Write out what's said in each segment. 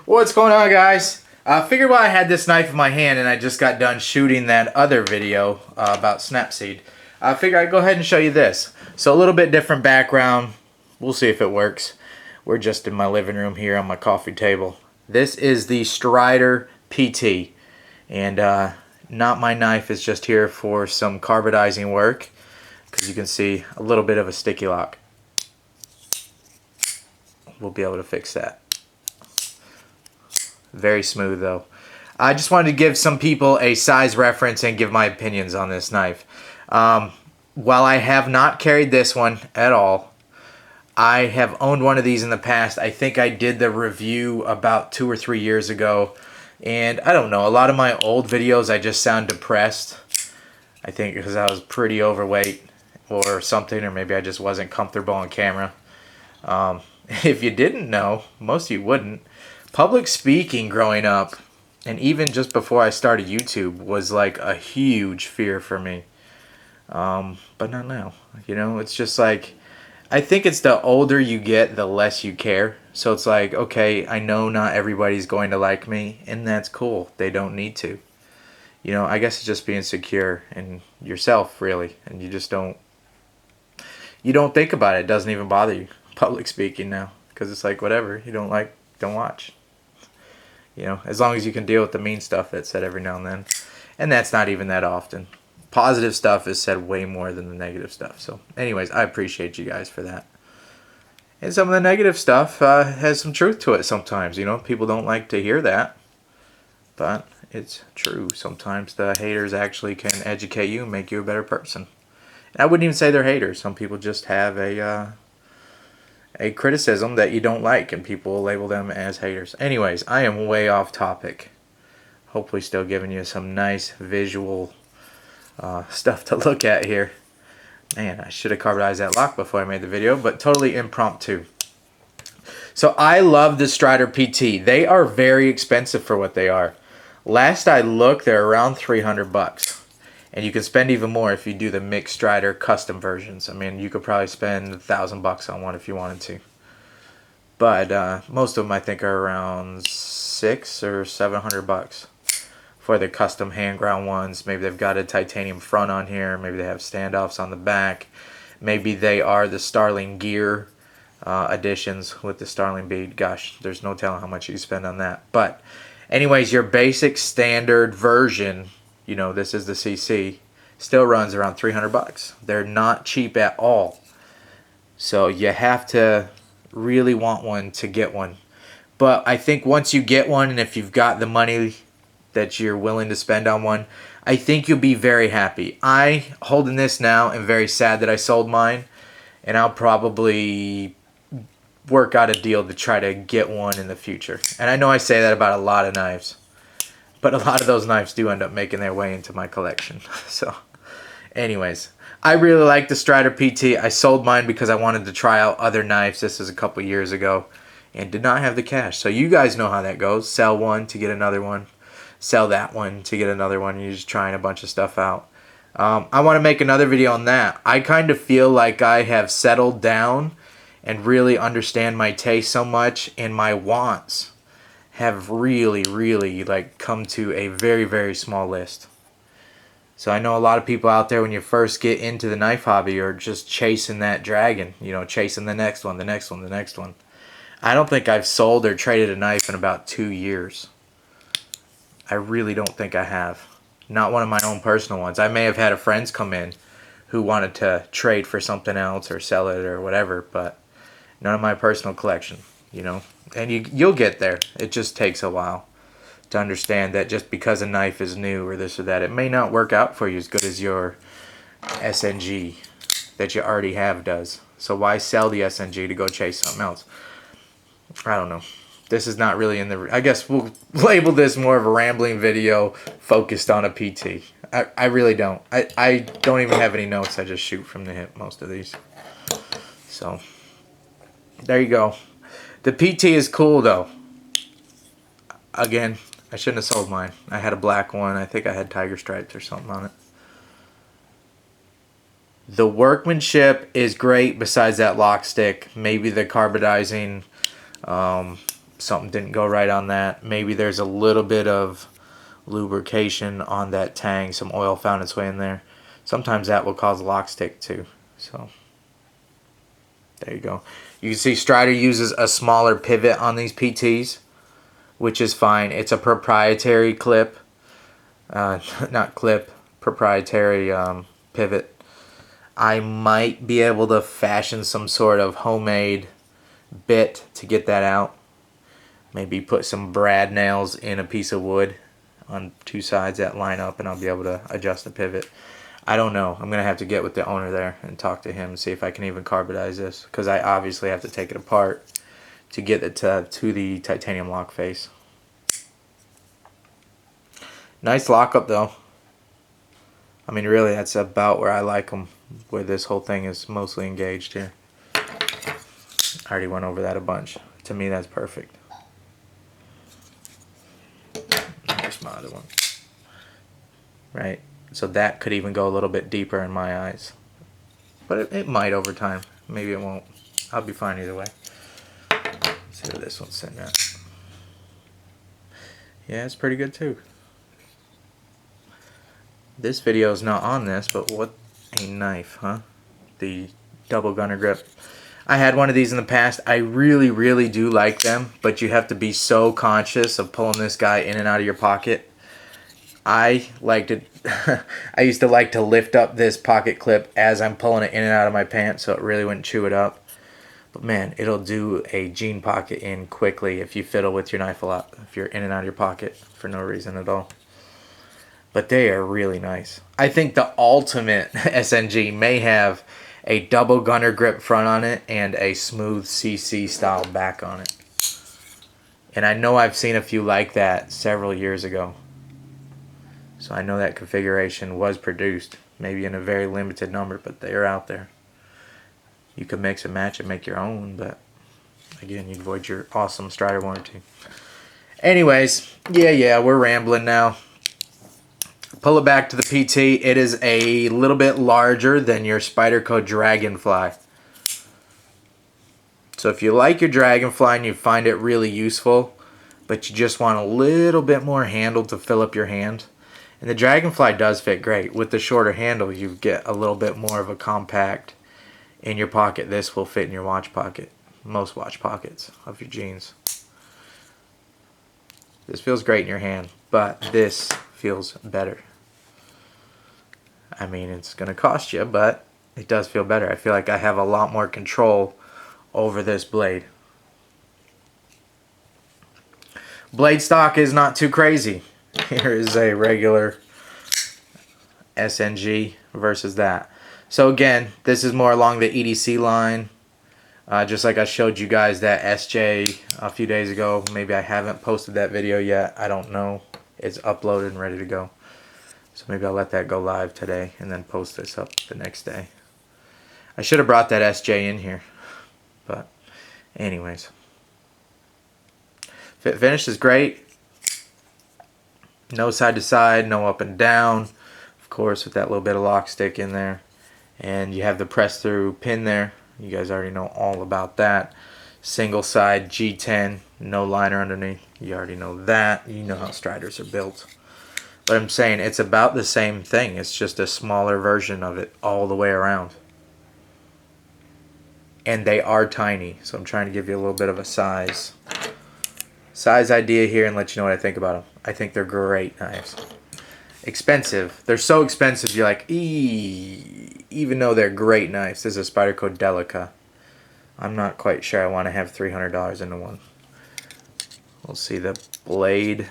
What's going on, guys? Figured while I had this knife in my hand and I just got done shooting that other video about Snapseed, I figured I'd go ahead and show you this. So a little bit different background. We'll see if it works. We're just in my living room here on my coffee table. This is the Strider PT. And not my knife, is just here for some carbidizing work. Because you can see a little bit of a sticky lock. We'll be able to fix that. Very smooth though. I just wanted to give some people a size reference and give my opinions on this knife. While I have not carried this one at all, I have owned one of these in the past. I think I did the review about 2 or 3 years ago. And I don't know, a lot of my old videos I just sound depressed. I think because I was pretty overweight or something, or maybe I just wasn't comfortable on camera. If you didn't know, most of you wouldn't, public speaking growing up, and even just before I started YouTube, was like a huge fear for me. But not now. You know, it's just like, I think it's the older you get, the less you care. So it's like, okay, I know not everybody's going to like me, and that's cool. They don't need to. You know, I guess it's just being secure in yourself, really. And you just don't think about it. It doesn't even bother you, public speaking now. Because it's like, whatever, you don't like, don't watch. You know, as long as you can deal with the mean stuff that's said every now and then. And that's not even that often. Positive stuff is said way more than the negative stuff. So anyways, I appreciate you guys for that. And some of the negative stuff has some truth to it sometimes. You know, people don't like to hear that. But it's true. Sometimes the haters actually can educate you and make you a better person. And I wouldn't even say they're haters. Some people just have a criticism that you don't like, and people will label them as haters. Anyways, I am way off topic. Hopefully still giving you some nice visual stuff to look at here. Man, I should have carbonized that lock before I made the video, but totally impromptu. So I love the Strider PT. They are very expensive for what they are. Last I looked, they're around 300 bucks. And you can spend even more if you do the mixed Strider custom versions. I mean, you could probably spend $1,000 on one if you wanted to. But most of them I think are around $600 or $700 for the custom hand ground ones. Maybe they've got a titanium front on here. Maybe they have standoffs on the back. Maybe they are the Starling Gear editions with the Starling bead. Gosh, there's no telling how much you spend on that. But anyways, your basic standard version, you know, this is the CC, still runs around 300 bucks. They're not cheap at all. So you have to really want one to get one. But I think once you get one, and if you've got the money that you're willing to spend on one, I think you'll be very happy. I, holding this now, am very sad that I sold mine. And I'll probably work out a deal to try to get one in the future. And I know I say that about a lot of knives, but a lot of those knives do end up making their way into my collection. So anyways, I really like the Strider PT. I sold mine because I wanted to try out other knives. This was a couple years ago and did not have the cash. So you guys know how that goes. Sell one to get another one. Sell that one to get another one. You're just trying a bunch of stuff out. I want to make another video on that. I kind of feel like I have settled down and really understand my taste so much, and my wants have really like come to a very, very small list. So I know a lot of people out there, when you first get into the knife hobby, are just chasing that dragon, you know, chasing the next one, the next one, the next one. I don't think I've sold or traded a knife in about 2 years. I really don't think I have. Not one of my own personal ones. I may have had a friends come in who wanted to trade for something else or sell it or whatever, but none of my personal collection, you know. And you'll get there. It just takes a while to understand that just because a knife is new or this or that, it may not work out for you as good as your SNG that you already have does. So why sell the SNG to go chase something else? I don't know. This is not really in the... I guess we'll label this more of a rambling video focused on a PT. I really don't. I don't even have any notes. I just shoot from the hip most of these. So, there you go. The PT is cool, though. Again, I shouldn't have sold mine. I had a black one. I think I had tiger stripes or something on it. The workmanship is great besides that lock stick. Maybe the carbidizing something didn't go right on that. Maybe there's a little bit of lubrication on that tang. Some oil found its way in there. Sometimes that will cause lock stick too. So there you go. You can see Strider uses a smaller pivot on these PTs, which is fine. It's a proprietary clip. Not clip, proprietary pivot. I might be able to fashion some sort of homemade bit to get that out. Maybe put some brad nails in a piece of wood on two sides that line up, and I'll be able to adjust the pivot. I don't know. I'm going to have to get with the owner there and talk to him and see if I can even carbonize this, because I obviously have to take it apart to get it to the titanium lock face. Nice lockup though. I mean, really, that's about where I like them, where this whole thing is mostly engaged here. I already went over that a bunch. To me, that's perfect. Here's my other one. Right? So that could even go a little bit deeper in my eyes. But it might over time. Maybe it won't. I'll be fine either way. Let's see where this one's sitting at. Yeah, it's pretty good too. This video is not on this, but what a knife, huh? The double gunner grip. I had one of these in the past. I really, really do like them, but you have to be so conscious of pulling this guy in and out of your pocket. I liked it. I used to like to lift up this pocket clip as I'm pulling it in and out of my pants so it really wouldn't chew it up. But man, it'll do a jean pocket in quickly if you fiddle with your knife a lot, if you're in and out of your pocket for no reason at all. But they are really nice. I think the ultimate SNG may have a double gunner grip front on it and a smooth CC style back on it. And I know I've seen a few like that several years ago. So I know that configuration was produced, maybe in a very limited number, but they are out there. You could mix and match and make your own, but again, you'd void your awesome Strider warranty. Anyways, yeah, we're rambling now. Pull it back to the PT. It is a little bit larger than your Spyderco Dragonfly. So if you like your Dragonfly and you find it really useful, but you just want a little bit more handle to fill up your hand, and the Dragonfly does fit great. With the shorter handle, you get a little bit more of a compact in your pocket. This will fit in your watch pocket. Most watch pockets of your jeans. This feels great in your hand, but this feels better. I mean, it's going to cost you, but it does feel better. I feel like I have a lot more control over this blade. Blade stock is not too crazy. Here is a regular SNG versus that. So again, this is more along the EDC line. Just like I showed you guys that SJ a few days ago. Maybe I haven't posted that video yet. I don't know. It's uploaded and ready to go. So maybe I'll let that go live today and then post this up the next day. I should have brought that SJ in here. But anyways. Fit finish is great. No side to side, no up and down. Of course, with that little bit of lock stick in there. And you have the press through pin there. You guys already know all about that. Single side G10, no liner underneath. You already know that. You know how Striders are built. But I'm saying it's about the same thing. It's just a smaller version of it all the way around. And they are tiny. So I'm trying to give you a little bit of a size idea here and let you know what I think about them. I think they're great knives. Expensive. They're so expensive you're like, even though they're great knives. This is a Spyderco Delica. I'm not quite sure I want to have $300 into one. We'll see the blade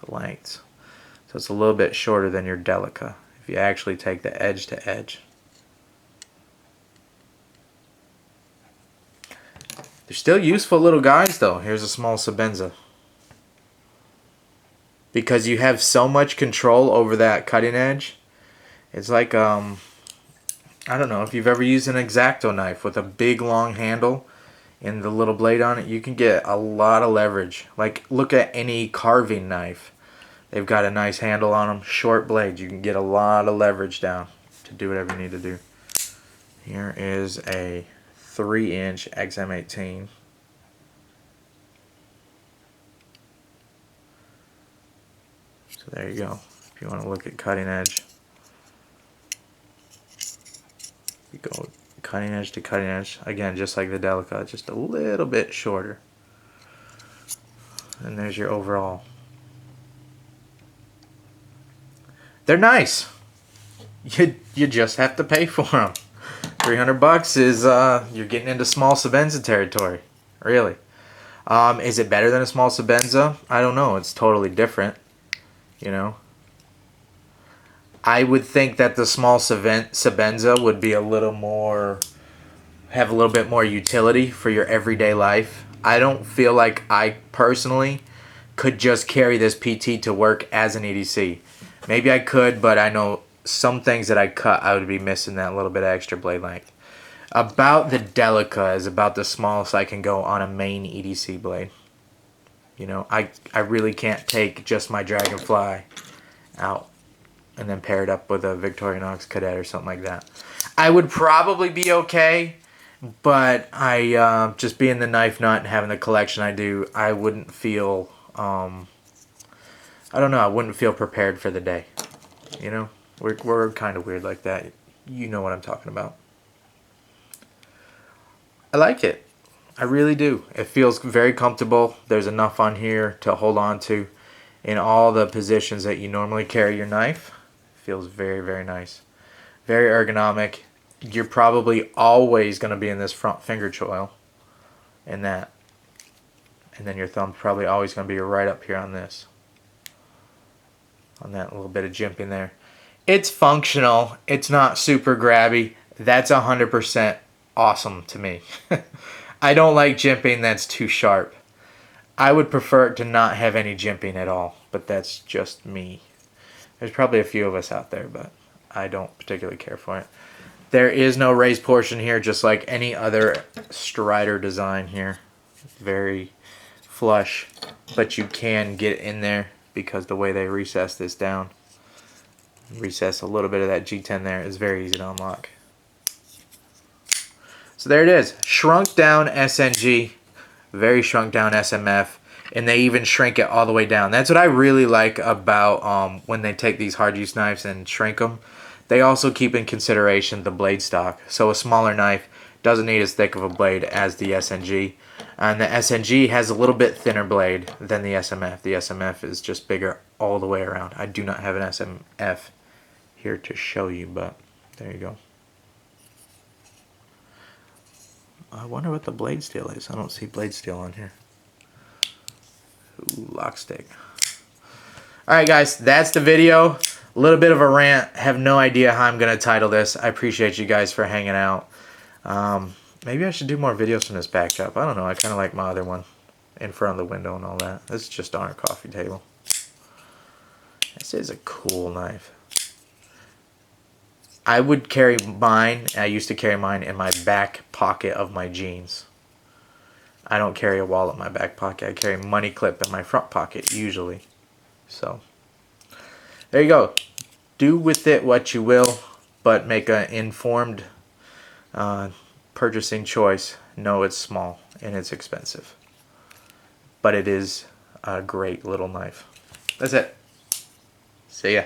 lengths. So it's a little bit shorter than your Delica if you actually take the edge to edge. They're still useful little guys though. Here's a small Sebenza. Because you have so much control over that cutting edge. It's like, I don't know, if you've ever used an X-Acto knife with a big long handle and the little blade on it, you can get a lot of leverage. Like, look at any carving knife. They've got a nice handle on them, short blades. You can get a lot of leverage down to do whatever you need to do. Here is a 3-inch XM18. So there you go. If you want to look at cutting edge, you go cutting edge to cutting edge. Again, just like the Delica, just a little bit shorter. And there's your overall. They're nice. You just have to pay for them. $300 is you're getting into small Sebenza territory, really. Is it better than a small Sebenza? I don't know. It's totally different, you know. I would think that the small Sebenza would be a little more, have a little bit more utility for your everyday life. I don't feel like I personally could just carry this PT to work as an EDC. Maybe I could, but I know some things that I cut, I would be missing that little bit of extra blade length. About the Delica is about the smallest I can go on a main EDC blade. You know, I really can't take just my Dragonfly out and then pair it up with a Victorinox Cadet or something like that. I would probably be okay, but I just being the knife nut and having the collection I do, I wouldn't feel, I don't know, I wouldn't feel prepared for the day. You know, we're kind of weird like that. You know what I'm talking about. I like it. I really do. It feels very comfortable. There's enough on here to hold on to in all the positions that you normally carry your knife. It feels very, very nice. Very ergonomic. You're probably always going to be in this front finger choil in that. And then your thumb's probably always going to be right up here on this. On that little bit of jimping there. It's functional. It's not super grabby. That's 100% awesome to me. I don't like jimping that's too sharp. I would prefer to not have any jimping at all, but that's just me. There's probably a few of us out there, but I don't particularly care for it. There is no raised portion here, just like any other Strider design here. Very flush, but you can get in there because the way they recess this down, recess a little bit of that G10 there, is very easy to unlock. So there it is, shrunk down SNG, very shrunk down SMF, and they even shrink it all the way down. That's what I really like about when they take these hard use knives and shrink them. They also keep in consideration the blade stock. So a smaller knife doesn't need as thick of a blade as the SNG. And the SNG has a little bit thinner blade than the SMF. The SMF is just bigger all the way around. I do not have an SMF here to show you, but there you go. I wonder what the blade steel is. I don't see blade steel on here. Ooh, lock stick. Alright guys, that's the video. A little bit of a rant. Have no idea how I'm going to title this. I appreciate you guys for hanging out. Maybe I should do more videos from this backdrop. I don't know. I kind of like my other one in front of the window and all that. This is just on our coffee table. This is a cool knife. I would carry mine, I used to carry mine in my back pocket of my jeans. I don't carry a wallet in my back pocket. I carry a money clip in my front pocket, usually. So, there you go. Do with it what you will, but make an informed purchasing choice. Know it's small and it's expensive. But it is a great little knife. That's it. See ya.